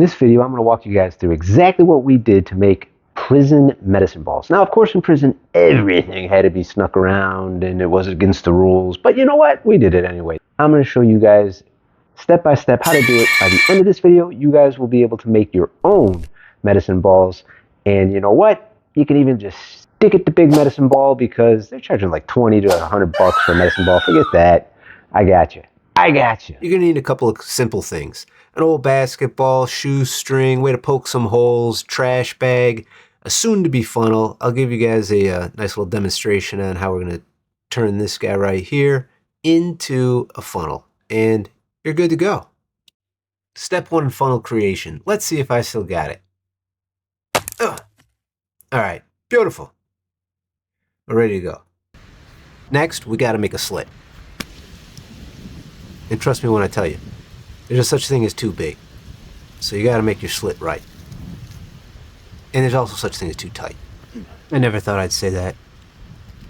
this video, I'm going to walk you guys through exactly what we did to make prison medicine balls. Now, of course, in prison, everything had to be snuck around and it was against the rules. But you know what? We did it anyway. I'm going to show you guys step by step how to do it. By the end of this video, you guys will be able to make your own medicine balls. And you know what? You can even just stick it to big medicine ball because they're charging like 20 to 100 bucks for a medicine ball. Forget that. I got you. I got you. You're going to need a couple of simple things. An old basketball, shoestring, way to poke some holes, trash bag, a soon-to-be funnel. I'll give you guys a nice little demonstration on how we're going to turn this guy right here into a funnel. And you're good to go. Step 1 in funnel creation. Let's see if I still got it. Ugh. All right, beautiful. We're ready to go. Next, we got to make a slit. And trust me when I tell you, there's no such thing as too big. So you got to make your slit right. And there's also such thing as too tight. I never thought I'd say that.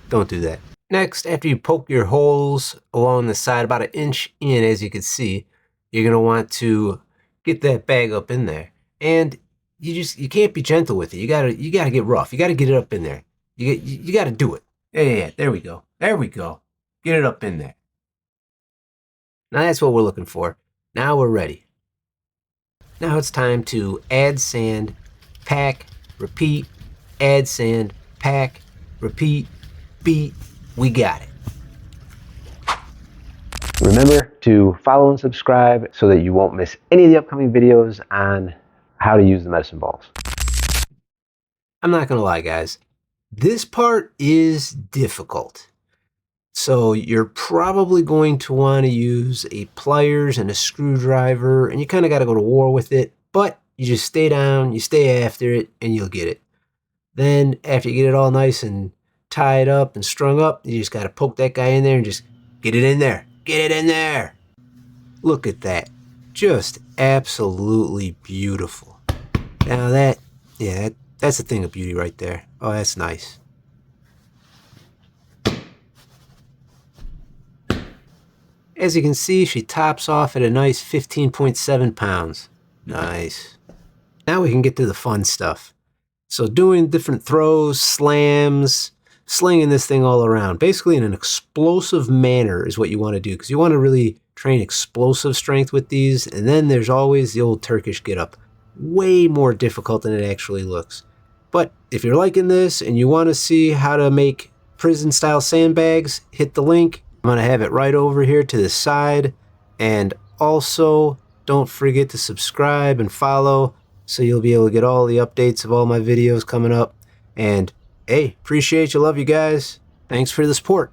Don't do that. Next, after you poke your holes along the side about 1 inch in, as you can see, you're going to want to get that bag up in there. And you can't be gentle with it. You gotta get rough. You gotta get it up in there. You gotta do it. Yeah, there we go. There we go. Get it up in there. Now that's what we're looking for. Now we're ready. Now it's time to add sand, pack, repeat, add sand, pack, repeat, beat. We got it. Remember to follow and subscribe so that you won't miss any of the upcoming videos on how to use the medicine balls. I'm not gonna lie, guys. This part is difficult. So you're probably going to want to use a pliers and a screwdriver, and you kind of got to go to war with it, but you just stay down, you stay after it, and you'll get it. Then after you get it all nice and tied up and strung up, you just got to poke that guy in there and just get it in there. Get it in there. Look at that. Just absolutely beautiful. Now that's a thing of beauty right there. Oh, that's nice. As you can see, she tops off at a nice 15.7 pounds. Nice. Now we can get to the fun stuff. So doing different throws, slams, slinging this thing all around. Basically in an explosive manner is what you want to do, because you want to really train explosive strength with these. And then there's always the old Turkish get-up. Way more difficult than it actually looks. But if you're liking this and you want to see how to make prison-style sandbags, hit the link. I'm going to have it right over here to the side. And also, don't forget to subscribe and follow so you'll be able to get all the updates of all my videos coming up. And hey, appreciate you, love you guys. Thanks for the support.